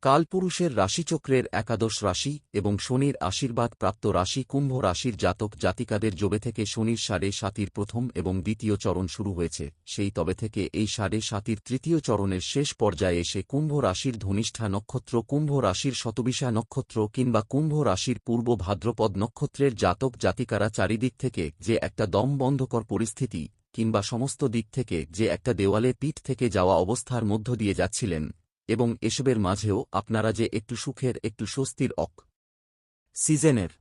কালপুরুষের রাশিচক্রের একাদশ রাশি এবং শনির আশীর্বাদ প্রাপ্ত রাশি কুম্ভ রাশির জাতক জাতিকাদের যবে থেকে শনির ৭.৫ প্রথম এবং দ্বিতীয় চরণ শুরু হয়েছে সেই তবে থেকে এই ৭.৫ তৃতীয় চরণের শেষ পর্যায়ে এসে কুম্ভ রাশির ধনিষ্ঠা নক্ষত্র, কুম্ভ রাশির শতবিশা নক্ষত্র কিংবা কুম্ভ রাশির পূর্ব ভাদ্রপদ নক্ষত্রের জাতক জাতিকারা চারিদিক থেকে যে একটা দমবন্ধকর পরিস্থিতি কিংবা সমস্ত দিক থেকে যে একটা দেওয়ালে পিঠ থেকে যাওয়া অবস্থার মধ্য দিয়ে যাচ্ছিলেন এবং এসবের মাঝেও আপনারা যে একটু সুখের একটু স্বস্তির সিজনের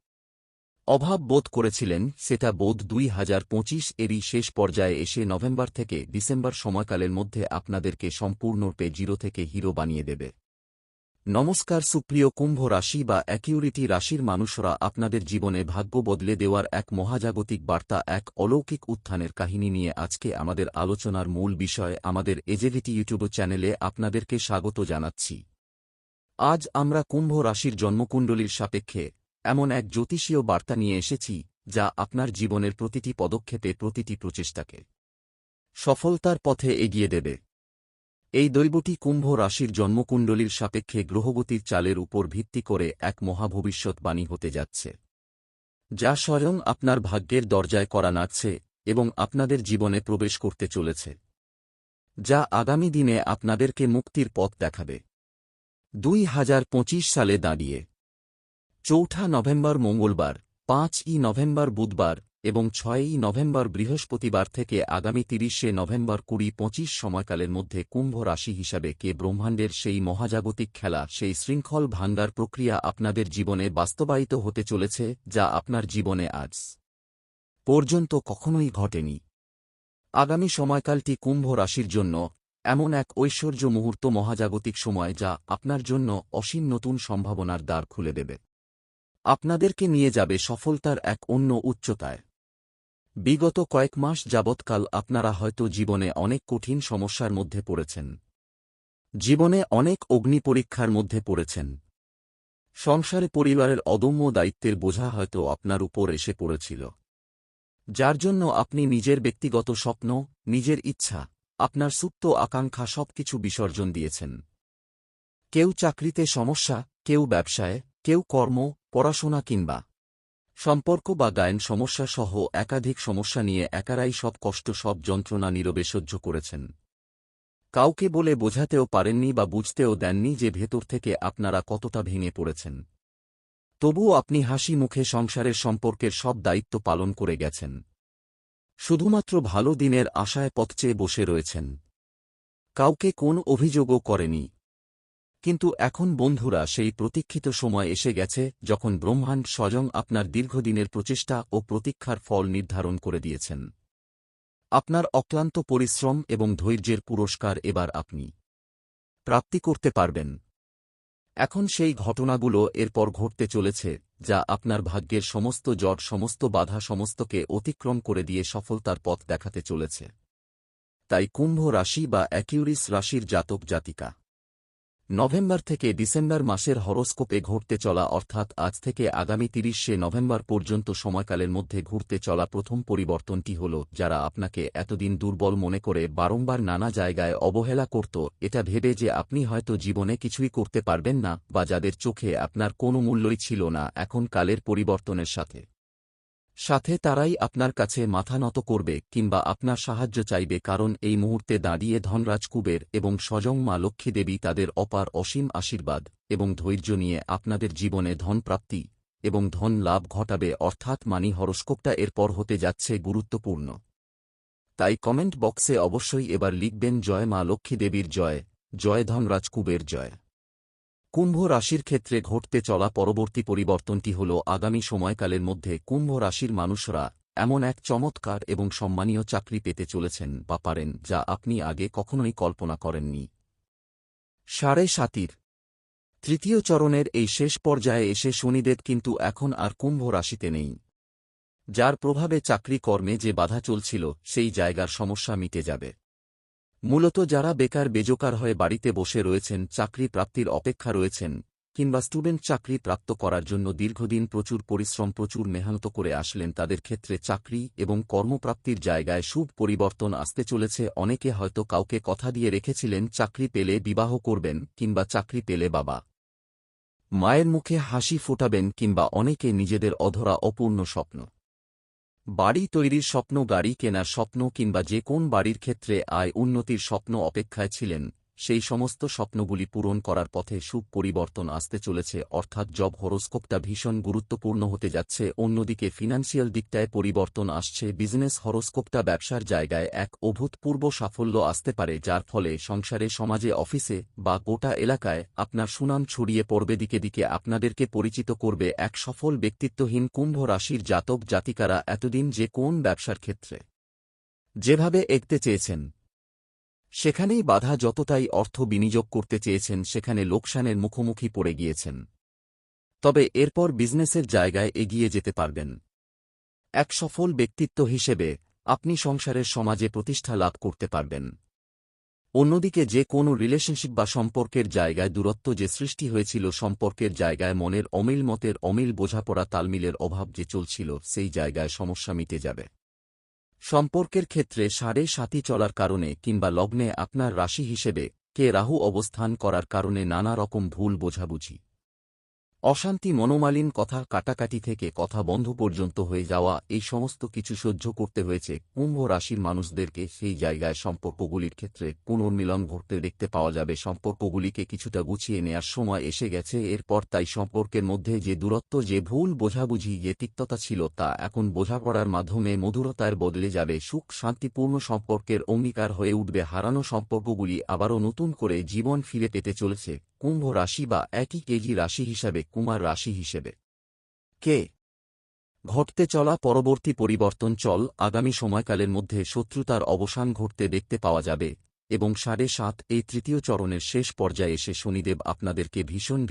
অভাব বোধ করেছিলেন সেটা বোধ ২০২৫ এরই শেষ পর্যায়ে এসে নভেম্বর থেকে ডিসেম্বর সময়কালের মধ্যে আপনাদেরকে সম্পূর্ণরূপে জিরো থেকে হিরো বানিয়ে দেবে। নমস্কার সুপ্রিয় কুম্ভ রাশি বা অ্যাকিউরিটি রাশির মানুষরা, আপনাদের জীবনে ভাগ্য বদলে দেওয়ার এক মহাজাগতিক বার্তা, এক অলৌকিক উত্থানের কাহিনী নিয়ে আজকে আমাদের আলোচনার মূল বিষয়। আমাদের এজেভিটি ইউটিউব চ্যানেলে আপনাদেরকে স্বাগত জানাচ্ছি। আজ আমরা কুম্ভ রাশির জন্মকুণ্ডলীর সাপেক্ষে এমন এক জ্যোতিষীয় বার্তা নিয়ে এসেছি যা আপনার জীবনের প্রতিটি পদক্ষেপে প্রতিটি প্রচেষ্টাকে সফলতার পথে এগিয়ে দেবে। এই দৈবটি কুম্ভ রাশির জন্মকুণ্ডলীর সাপেক্ষে গ্রহগতির চালের উপর ভিত্তি করে এক মহাভবিষ্যৎবাণী হতে যাচ্ছে, যা স্বয়ং আপনার ভাগ্যের দরজায় কড়া নাড়ছে এবং আপনাদের জীবনে প্রবেশ করতে চলেছে, যা আগামী দিনে আপনাদেরকে মুক্তির পথ দেখাবে। ২০২৫ সালে দাঁড়িয়ে ৪ঠা নভেম্বর মঙ্গলবার, ৫ই নভেম্বর বুধবার এবং ৬ই নভেম্বর বৃহস্পতিবার থেকে আগামী ৩০শে নভেম্বর ২০২৫ সময়কালের মধ্যে কুম্ভ রাশি হিসাবে কে ব্রহ্মাণ্ডের সেই মহাজাগতিক খেলা, সেই শৃঙ্খল ভাঙ্গার প্রক্রিয়া আপনাদের জীবনে বাস্তবায়িত হতে চলেছে যা আপনার জীবনে আজ পর্যন্ত কখনোই ঘটেনি। আগামী সময়কালটি কুম্ভ রাশির জন্য এমন এক ঐশ্বর্য মুহূর্ত, মহাজাগতিক সময় যা আপনার জন্য অসীম নতুন সম্ভাবনার দ্বার খুলে দেবে, আপনাদেরকে নিয়ে যাবে সফলতার এক অন্য উচ্চতায়। বিগত কয়েক মাস যাবৎকাল আপনারা হয়তো জীবনে অনেক কঠিন সমস্যার মধ্যে পড়েছেন, জীবনে অনেক অগ্নিপরীক্ষার মধ্যে পড়েছেন। সংসারে পরিবারের অদম্য দায়িত্বের বোঝা হয়তো আপনার উপর এসে পড়েছিল, যার জন্য আপনি নিজের ব্যক্তিগত স্বপ্ন, নিজের ইচ্ছা, আপনার সুপ্ত আকাঙ্ক্ষা সবকিছু বিসর্জন দিয়েছেন। কেউ চাকরিতে সমস্যা, কেউ ব্যবসায়, কেউ কর্ম, পড়াশোনা কিংবা সম্পর্ক বা গায়ন সমস্যা সহ একাধিক সমস্যা নিয়ে একারাই সব কষ্ট, সব যন্ত্রণা নীরবে সহ্য করেছেন। কাউকে বলে বোঝাতেও পারেননি বা বুঝতেও দেননি যে ভেতর থেকে আপনারা কতটা ভেঙে পড়েছেন। তবুও আপনি হাসি মুখে সংসারের সম্পর্কের সব দায়িত্ব পালন করে গেছেন, শুধুমাত্র ভালো দিনের আশায় পথ চেয়ে বসে রয়েছেন। কাউকে কোন অভিযোগও করেনি। কিন্তু এখন বন্ধুরা, সেই প্রতীক্ষিত সময় এসে গেছে যখন ব্রহ্মাণ্ড স্বয়ং আপনার দীর্ঘদিনের প্রচেষ্টা ও প্রতীক্ষার ফল নির্ধারণ করে দিয়েছেন। আপনার অক্লান্ত পরিশ্রম এবং ধৈর্যের পুরস্কার এবার আপনি প্রাপ্তি করতে পারবেন। এখন সেই ঘটনাগুলো এরপর ঘটতে চলেছে যা আপনার ভাগ্যের সমস্ত জট, সমস্ত বাধা, সমস্তকে অতিক্রম করে দিয়ে সফলতার পথ দেখাতে চলেছে। তাই কুম্ভ রাশি বা অ্যাকিউরিস রাশির জাতক জাতিকা, নভেম্বর থেকে ডিসেম্বর মাসের হরোস্কোপে ঘটতে চলা অর্থাৎ আজ থেকে আগামী ৩০শে নভেম্বর পর্যন্ত সময়কালের মধ্যে ঘুরতে চলা প্রথম পরিবর্তনটি হল, যারা আপনাকে এতদিন দুর্বল মনে করে বারংবার নানা জায়গায় অবহেলা করত, এটা ভেবে যে আপনি হয়তো জীবনে কিছুই করতে পারবেন না বা যাদের চোখে আপনার কোনো মূল্যই ছিল না, এখন কালের পরিবর্তনের সাথে সাথে তারাই আপনার কাছে মাথা নত করবে কিংবা আপনার সাহায্য চাইবে, কারণ এই মুহূর্তে দাঁড়িয়ে ধনরাজ কুবের এবং স্বয়ং মা লক্ষ্মী দেবী তাদের অপার অসীম আশীর্বাদ এবং ধৈর্য নিয়ে আপনাদের জীবনে ধন প্রাপ্তি এবং ধন লাভ ঘটাবে, অর্থাৎ মানি হরোস্কোপটা এরপর হতে যাচ্ছে গুরুত্বপূর্ণ। তাই কমেন্ট বক্সে অবশ্যই এবার লিখবেন জয় মা লক্ষ্মী দেবীর জয়, জয় ধনরাজ কুবের জয়। কুম্ভ রাশির ক্ষেত্রে ঘটতে চলা পরবর্তী পরিবর্তনটি হল, আগামী সময়কালের মধ্যে কুম্ভ রাশির মানুষরা এমন এক চমৎকার এবং সম্মানীয় চাকরি পেতে চলেছেন বা পারেন যা আপনি আগে কখনোই কল্পনা করেননি। ৭.৫ তৃতীয় চরণের এই শেষ পর্যায়ে এসে শনিদেব কিন্তু এখন আর কুম্ভ রাশিতে নেই, যার প্রভাবে চাকরি কর্মে যে বাধা চলছিল সেই জায়গার সমস্যা মিটে যাবে। মূলত যারা বেকার বেজোকার হয়ে বাড়িতে বসে রয়েছেন, চাকরি প্রাপ্তির অপেক্ষা রয়েছেন কিংবা স্টুডেন্ট চাকরি প্রাপ্ত করার জন্য দীর্ঘদিন প্রচুর পরিশ্রম, প্রচুর মেহনত করে আসলেন, তাদের ক্ষেত্রে চাকরি এবং কর্মপ্রাপ্তির জায়গায় শুভ পরিবর্তন আসতে চলেছে। অনেকে হয়তো কাউকে কথা দিয়ে রেখেছিলেন চাকরি পেলে বিবাহ করবেন কিংবা চাকরি পেলে বাবা মায়ের মুখে হাসি ফোটাবেন কিংবা অনেকে নিজেদের অধরা অপূর্ণ স্বপ্ন, বাড়ি তৈরির স্বপ্ন, গাড়ি কেনার স্বপ্ন কিংবা যে কোন বাড়ির ক্ষেত্রে আয় উন্নতির স্বপ্ন অপেক্ষায় ছিলেন, সেই সমস্ত স্বপ্নগুলি পূরণ করার পথে শুভ পরিবর্তন আসতে চলেছে, অর্থাৎ জব হরোস্কোপটা ভীষণ গুরুত্বপূর্ণ হতে যাচ্ছে। অন্যদিকে ফিনান্সিয়াল দিকটায় পরিবর্তন আসছে, বিজনেস হরোস্কোপটা ব্যবসার জায়গায় এক অভূতপূর্ব সাফল্য আসতে পারে, যার ফলে সংসারে, সমাজে, অফিসে বা গোটা এলাকায় আপনার সুনাম ছড়িয়ে পড়বে। দিকে দিকে আপনাদেরকে পরিচিত করবে এক সফল ব্যক্তিত্বহীন কুম্ভ রাশির জাতক জাতিকারা। এতদিন যে কোন ব্যবসার ক্ষেত্রে যেভাবে এগতে চেয়েছেন, সেখানেই বাধা, যতটাই অর্থ বিনিয়োগ করতে চেয়েছেন সেখানে লোকসানের মুখোমুখি পড়ে গিয়েছেন। তবে এরপর বিজনেসের জায়গায় এগিয়ে যেতে পারবেন। এক সফল ব্যক্তিত্ব হিসেবে আপনি সংসারের, সমাজে প্রতিষ্ঠা লাভ করতে পারবেন। অন্যদিকে যে কোনো রিলেশনশিপ বা সম্পর্কের জায়গায় দূরত্ব যে সৃষ্টি হয়েছিল, সম্পর্কের জায়গায় মনের অমিল, মতের অমিল, বোঝাপড়া, তালমিলের অভাব যে চলছিল, সেই জায়গায় সমস্যা মিটে যাবে। সম্পর্কের ক্ষেত্রে সাড়ে সাতি চলার কারণে কিংবা লগ্নে আপনার রাশি হিসেবে কে রাহু অবস্থান করার কারণে নানা রকম ভুল বোঝাবুঝি, অশান্তি, মনোমালিন্য, কথা কাটাকাটি থেকে কথা বন্ধ পর্যন্ত হয়ে যাওয়া, এই সমস্ত কিছু সহ্য করতে হয়েছে কুম্ভ রাশির মানুষদেরকে। সেই জায়গায় সম্পর্কগুলির ক্ষেত্রে পুনর্মিলন ঘটতে দেখতে পাওয়া যাবে। সম্পর্কগুলিকে কিছুটা গুছিয়ে নেয়ার সময় এসে গেছে এরপর। তাই সম্পর্কের মধ্যে যে দূরত্ব, যে ভুল বোঝাবুঝি, যে তিক্ততা ছিল, তা এখন বোঝাপড়ার মাধ্যমে মধুরতায় বদলে যাবে, সুখ শান্তিপূর্ণ সম্পর্কের অঙ্গীকার হয়ে উঠবে। হারানো সম্পর্কগুলি আবারও নতুন করে জীবন ফিরে পেতে চলেছে কুম্ভ রাশি বা একই কেজি রাশি হিসাবে কুমার রাশি হিসেবে। কে ঘটতে চলা পরবর্তী পরিবর্তন চল আগামী সময়কালের মধ্যে শত্রুতার অবসান ঘটতে দেখতে পাওয়া যাবে এবং 7.5 এই তৃতীয় চরণের শেষ পর্যায়ে এসে শনিদেব আপনাদেরকে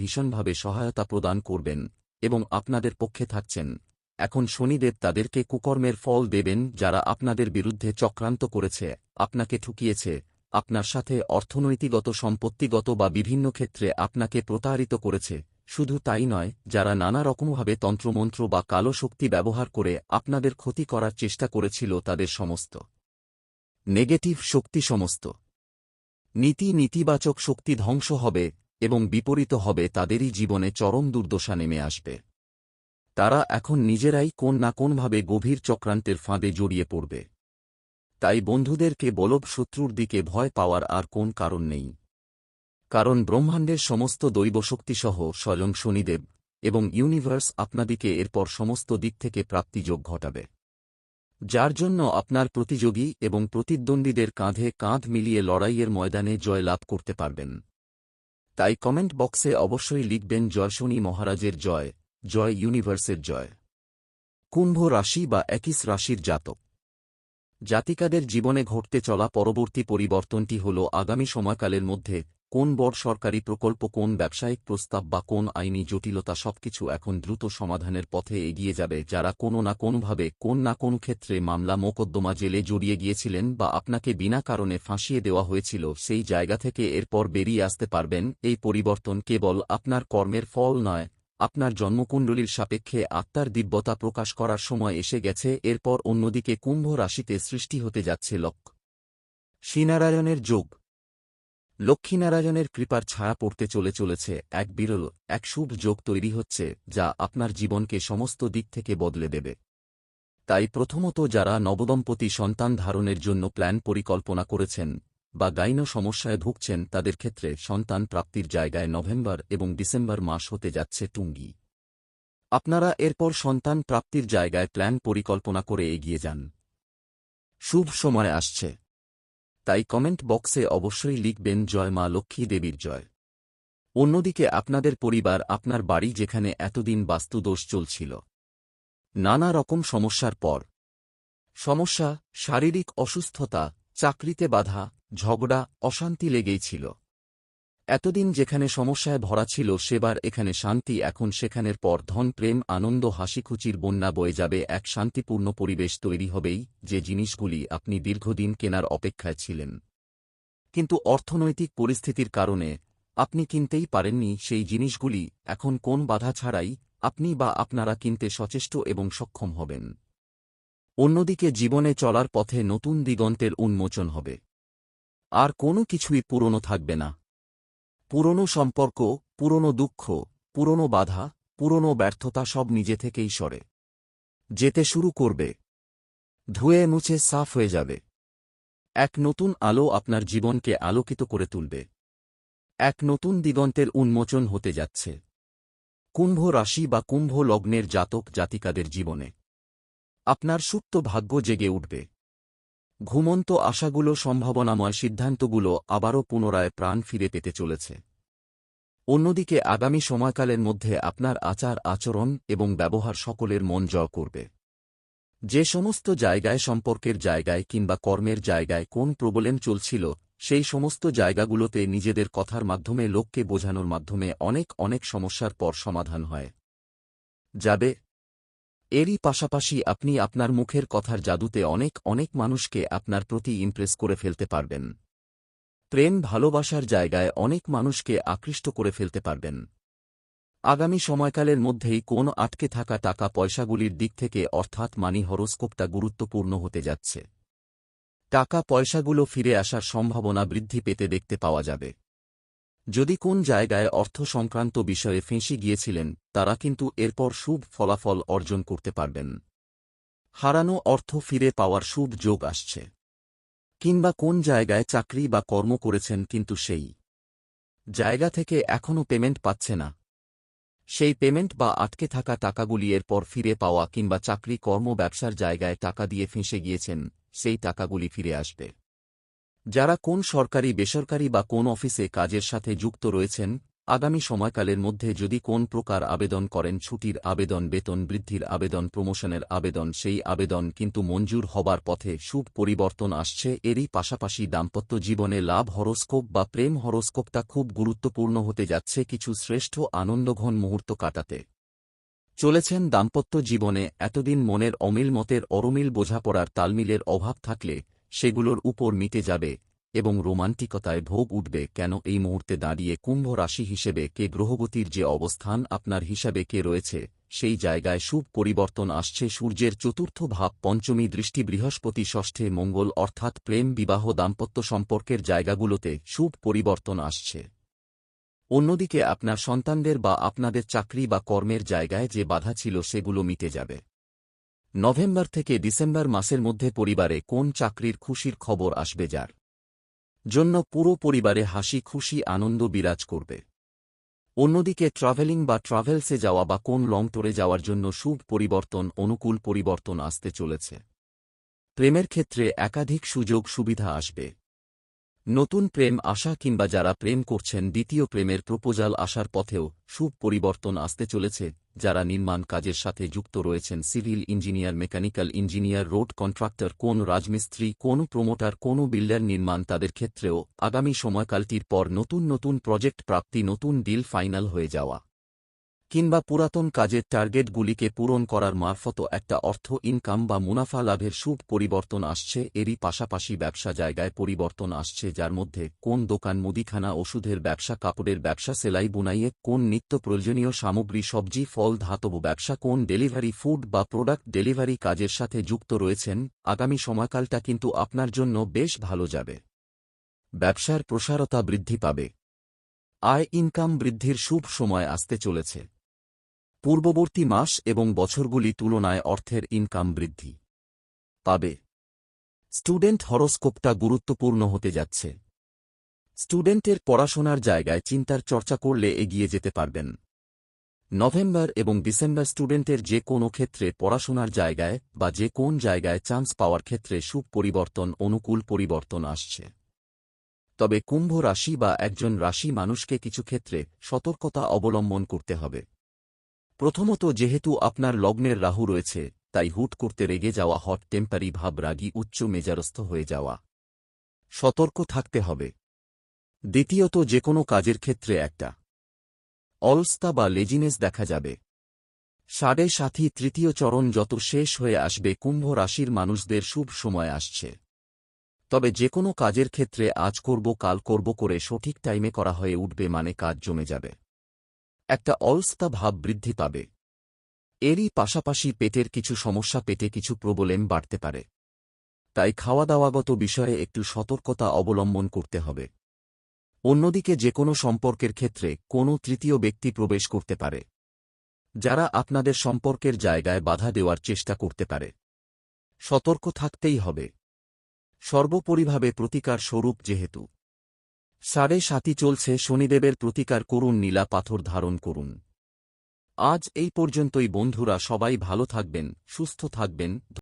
ভীষণভাবে সহায়তা প্রদান করবেন এবং আপনাদের পক্ষে থাকছেন। এখন শনিদেব তাদেরকে কুকর্মের ফল দেবেন যারা আপনাদের বিরুদ্ধে চক্রান্ত করেছে, আপনাকে ঠুকিয়েছে, আপনার সাথে অর্থনৈতিকগত, সম্পত্তিগত বা বিভিন্ন ক্ষেত্রে আপনাকে প্রতারিত করেছে। শুধু তাই নয়, যারা নানা রকমভাবে তন্ত্রমন্ত্র বা কালো শক্তি ব্যবহার করে আপনাদের ক্ষতি করার চেষ্টা করেছিল, তাদের সমস্ত নেগেটিভ শক্তি, সমস্ত নেতিবাচক শক্তি ধ্বংস হবে এবং বিপরীত হবে, তাদেরই জীবনে চরম দুর্দশা নেমে আসবে। তারা এখন নিজেরাই কোন না কোনভাবে গভীর চক্রান্তের ফাঁদে জড়িয়ে পড়বে। তাই বন্ধুদেরকে বলব, শত্রুর দিকে ভয় পাওয়ার আর কোন কারণ নেই, কারণ ব্রহ্মাণ্ডের সমস্ত দৈবশক্তিসহ স্বয়ং শনিদেব এবং ইউনিভার্স আপনাদিকে এরপর সমস্ত দিক থেকে প্রাপ্তিযোগ ঘটাবে, যার জন্য আপনার প্রতিযোগী এবং প্রতিদ্বন্দ্বীদের কাঁধে কাঁধ মিলিয়ে লড়াইয়ের ময়দানে জয় লাভ করতে পারবেন। তাই কমেন্ট বক্সে অবশ্যই লিখবেন, জয় শনি মহারাজের জয়, জয় ইউনিভার্সের জয়। কুম্ভ রাশি বা একিস রাশির জাতক জাতিকাদের জীবনে ঘটতে চলা পরবর্তী পরিবর্তনটি হল আগামী সময়কালের মধ্যে কোন বড় সরকারি প্রকল্প, কোন ব্যবসায়িক প্রস্তাব বা কোন আইনি জটিলতা, সবকিছু এখন দ্রুত সমাধানের পথে এগিয়ে যাবে। যারা কোনো না কোনোভাবে, কোন না কোন ক্ষেত্রে মামলা মোকদ্দমা, জেলে জড়িয়ে গিয়েছিলেন বা আপনাকে বিনা কারণে ফাঁসিয়ে দেওয়া হয়েছিল, সেই জায়গা থেকে এরপর বেরিয়ে আসতে পারবেন। এই পরিবর্তন কেবল আপনার কর্মের ফল নয়, আপনার জন্মকুণ্ডলীর সাপেক্ষে আত্মার দিব্যতা প্রকাশ করার সময় এসে গেছে এরপর। অন্যদিকে কুম্ভ রাশিতে সৃষ্টি হতে যাচ্ছে লক্ষ্মীনারায়ণের যোগ। লক্ষ্মীনারায়ণের কৃপার ছায়া পড়তে চলেছে এক বিরল, এক শুভ যোগ তৈরি হচ্ছে, যা আপনার জীবনকে সমস্ত দিক থেকে বদলে দেবে। তাই প্রথমত যারা নবদম্পতি সন্তান ধারণের জন্য প্ল্যান পরিকল্পনা করেছেন বা গাইন সমস্যায় ভুগছেন, তাদের ক্ষেত্রে সন্তান প্রাপ্তির জায়গায় নভেম্বর এবং ডিসেম্বর মাস হতে যাচ্ছে টুঙ্গি। আপনারা এরপর সন্তান প্রাপ্তির জায়গায় প্ল্যান পরিকল্পনা করে এগিয়ে যান। শুভ সময় আসছে, তাই কমেন্ট বক্সে অবশ্যই লিখবেন, জয় মা লক্ষ্মী দেবীর জয়। অন্যদিকে আপনাদের পরিবার, আপনার বাড়ি যেখানে এতদিন বাস্তুদোষ চলছিল, নানা রকম সমস্যার পর সমস্যা, শারীরিক অসুস্থতা, চাকরিতে বাধা, ঝগড়া, অশান্তি লেগেই ছিল, এতদিন যেখানে সমস্যায় ভরা ছিল সেবার এখানে শান্তি। এখন সেখানের পর ধন, প্রেম, আনন্দ, হাসিখুচির বন্যা বয়ে যাবে। এক শান্তিপূর্ণ পরিবেশ তৈরি হবেই। যে জিনিসগুলি আপনি দীর্ঘদিন কেনার অপেক্ষায় ছিলেন কিন্তু অর্থনৈতিক পরিস্থিতির কারণে আপনি কিনতেই পারেননি, সেই জিনিসগুলি এখন কোন বাধা ছাড়াই আপনি বা আপনারা কিনতে সচেষ্ট এবং সক্ষম হবেন। অন্যদিকে জীবনে চলার পথে নতুন দিগন্তের উন্মোচন হবে। আর কোনো কিছুই পুরনো থাকবে না। পুরনো সম্পর্ক, পুরনো দুঃখ, পুরনো বাধা, পুরনো ব্যর্থতা সব নিজে থেকেই সরে যেতে শুরু করবে, ধুয়ে মুছে সাফ হয়ে যাবে। এক নতুন আলো আপনার জীবনকে আলোকিত করে তুলবে। এক নতুন দিগন্তের উন্মোচন হতে যাচ্ছে কুম্ভ রাশি বা কুম্ভ লগ্নের জাতক জাতিকাদের জীবনে। আপনার সুপ্ত ভাগ্য জেগে উঠবে। ঘুমন্ত আশাগুলো, সম্ভাবনাময় সিদ্ধান্তগুলো আবারও পুনরায় প্রাণ ফিরে পেতে চলেছে। অন্যদিকে আগামী সময়কালের মধ্যে আপনার আচার আচরণ এবং ব্যবহার সকলের মন জয় করবে। যে সমস্ত জায়গায়, সম্পর্কের জায়গায় কিংবা কর্মের জায়গায় কোন প্রবলেম চলছিল, সেই সমস্ত জায়গাগুলোতে নিজেদের কথার মাধ্যমে, লোককে বোঝানোর মাধ্যমে অনেক অনেক সমস্যার পর সমাধান হয় যাবে। এরই পাশাপাশি আপনি আপনার মুখের কথার জাদুতে অনেক অনেক মানুষকে আপনার প্রতি ইমপ্রেস করে ফেলতে পারবেন। প্রেম ভালোবাসার জায়গায় অনেক মানুষকে আকৃষ্ট করে ফেলতে পারবেন। আগামী সময়কালের মধ্যেই কোন আটকে থাকা টাকা পয়সাগুলির দিক থেকে, অর্থাৎ মানি হরোস্কোপটা গুরুত্বপূর্ণ হতে যাচ্ছে। টাকা পয়সাগুলো ফিরে আসার সম্ভাবনা বৃদ্ধি পেতে দেখতে পাওয়া যাবে। যদি কোন জায়গায় অর্থ সংক্রান্ত বিষয়ে ফেঁসে গিয়েছিলেন, তারা কিন্তু এরপর শুভ ফলাফল অর্জন করতে পারবেন। হারানো অর্থ ফিরে পাওয়ার শুভ যোগ আসছে। কিংবা কোন জায়গায় চাকরি বা কর্ম করেছেন কিন্তু সেই জায়গা থেকে এখনও পেমেন্ট পাচ্ছে না, সেই পেমেন্ট বা আটকে থাকা টাকাগুলি এরপর ফিরে পাওয়া, কিংবা চাকরি কর্ম ব্যবসার জায়গায় টাকা দিয়ে ফেঁসে গিয়েছেন, সেই টাকাগুলি ফিরে আসবে। যারা কোন সরকারি বেসরকারি বা কোন অফিসে কাজের সাথে যুক্ত রয়েছেন, আগামী সময়কালের মধ্যে যদি কোন প্রকার আবেদন করেন, ছুটির আবেদন, বেতন বৃদ্ধির আবেদন, প্রমোশনের আবেদন, সেই আবেদন কিন্তু মঞ্জুর হবার পথে, শুভ পরিবর্তন আসছে। এরই পাশাপাশি দাম্পত্য জীবনে লাভ হরোস্কোপ বা প্রেম হরোস্কোপটা খুব গুরুত্বপূর্ণ হতে যাচ্ছে। কিছু শ্রেষ্ঠ আনন্দঘন মুহূর্ত কাটাতে চলেছেন দাম্পত্য জীবনে। এতদিন মনের অমিল, মতের অরমিল, বোঝাপড়ার তালমিলের অভাব থাকলে সেগুলোর উপর মিটে যাবে এবং রোমান্টিকতায় ভোগ উঠবে। কেন এই মুহূর্তে দাঁড়িয়ে কুম্ভ রাশি হিসেবে কে গ্রহগতির যে অবস্থান, আপনার হিসাবে কে রয়েছে, সেই জায়গায় শুভ পরিবর্তন আসছে। সূর্যের চতুর্থ ভাব, পঞ্চমী দৃষ্টি, বৃহস্পতি ষষ্ঠে, মঙ্গল, অর্থাৎ প্রেম, বিবাহ, দাম্পত্য সম্পর্কের জায়গাগুলোতে শুভ পরিবর্তন আসছে। অন্যদিকে আপনার সন্তানদের বা আপনাদের চাকরি বা কর্মের জায়গায় যে বাধা ছিল, সেগুলো মিটে যাবে। নভেম্বর থেকে ডিসেম্বর মাসের মধ্যে পরিবারে কোন চাকরির খুশির খবর আসবে, যার জন্য পুরো পরিবারে হাসি খুশি আনন্দ বিরাজ করবে। অন্যদিকে ট্রাভেলিং বা ট্রাভেলসে যাওয়া বা কোন লং ট্যুরে যাওয়ার জন্য শুভ পরিবর্তন, অনুকূল পরিবর্তন আসতে চলেছে। প্রেমের ক্ষেত্রে একাধিক সুযোগ সুবিধা আসবে। নতুন প্রেম আসা কিংবা যারা প্রেম করছেন, দ্বিতীয় প্রেমের প্রপোজাল আসার পথেও শুভ পরিবর্তন আসতে চলেছে। যারা নির্মাণ কাজের সাথে যুক্ত রয়েছেন, civil engineer, mechanical engineer, road contractor, কোন রাজমিস্ত্রি, কোন প্রমোটার, কোন বিল্ডার, নির্মাণ, তাদের ক্ষেত্রেও আগামী সময়কালটির পর নতুন নতুন প্রজেক্ট প্রাপ্তি, নতুন ডিল ফাইনাল হয়ে যাওয়া, কিংবা পুরাতন কাজের টার্গেটগুলিকে পূরণ করার মারফত একটা অর্থ ইনকাম বা মুনাফা লাভের শুভ পরিবর্তন আসছে। এরই পাশাপাশি ব্যবসা জায়গায় পরিবর্তন আসছে, যার মধ্যে কোন দোকান, মুদিখানা, ওষুধের ব্যবসা, কাপড়ের ব্যবসা, সেলাই বুনাইয়ে, কোন নিত্য প্রয়োজনীয় সামগ্রী, সবজি ফল, ধাতব ব্যবসা, কোন ডেলিভারি, ফুড বা প্রোডাক্ট ডেলিভারি কাজের সাথে যুক্ত রয়েছেন, আগামী সময়কালটা কিন্তু আপনার জন্য বেশ ভালো যাবে। ব্যবসার প্রসারতা বৃদ্ধি পাবে। আয় ইনকাম বৃদ্ধির শুভ সময় আসতে চলেছে। পূর্ববর্তী মাস এবং বছরগুলি তুলনায় অর্থের ইনকাম বৃদ্ধি পাবে। স্টুডেন্ট হরোস্কোপটা গুরুত্বপূর্ণ হতে যাচ্ছে। স্টুডেন্টের পড়াশোনার জায়গায় চিন্তার চর্চা করলে এগিয়ে যেতে পারবেন। নভেম্বর এবং ডিসেম্বর স্টুডেন্টের যে কোনো ক্ষেত্রে পড়াশোনার জায়গায় বা যে কোন জায়গায় চান্স পাওয়ার ক্ষেত্রে শুভ পরিবর্তন, অনুকূল পরিবর্তন আসছে। তবে কুম্ভ রাশি বা একজন রাশি মানুষকে কিছু ক্ষেত্রে সতর্কতা অবলম্বন করতে হবে। প্রথমত, যেহেতু আপনার লগ্নের রাহু রয়েছে, তাই হুট করতে রেগে যাওয়া, হট টেম্পারি ভাব, রাগী, উচ্চ মেজারস্থ হয়ে যাওয়া, সতর্ক থাকতে হবে। দ্বিতীয়ত, যে কোনো কাজের ক্ষেত্রে একটা অলসতা বা লেজিনেস দেখা যাবে। সাড়ে সাথী তৃতীয় চরণ যত শেষ হয়ে আসবে, কুম্ভ রাশির মানুষদের শুভ সময় আসছে। তবে যে কোনো কাজের ক্ষেত্রে আজ করব কাল করব করে সঠিক টাইমে করা হয়ে উঠবে, মানে কাজ জমে যাবে। একটা অলসতা ভাব বৃদ্ধি পাবে। এরই পাশাপাশি পেটের কিছু সমস্যা, পেটে কিছু প্রবলেম বাড়তে পারে। তাই খাওয়া দাওয়াগত বিষয়ে একটু সতর্কতা অবলম্বন করতে হবে। অন্যদিকে যে কোনো সম্পর্কের ক্ষেত্রে কোনো তৃতীয় ব্যক্তি প্রবেশ করতে পারে, যারা আপনাদের সম্পর্কের জায়গায় বাধা দেওয়ার চেষ্টা করতে পারে। সতর্ক থাকতেই হবে। সর্বোপরিভাবে প্রতিকার স্বরূপ যেহেতু 7:30 চলছে, শনিদেবের প্রতিকার করুন, নীলা পাথর ধারণ করুন। আজ এই পর্যন্তই বন্ধুরা, সবাই ভালো থাকবেন, সুস্থ থাকবেন।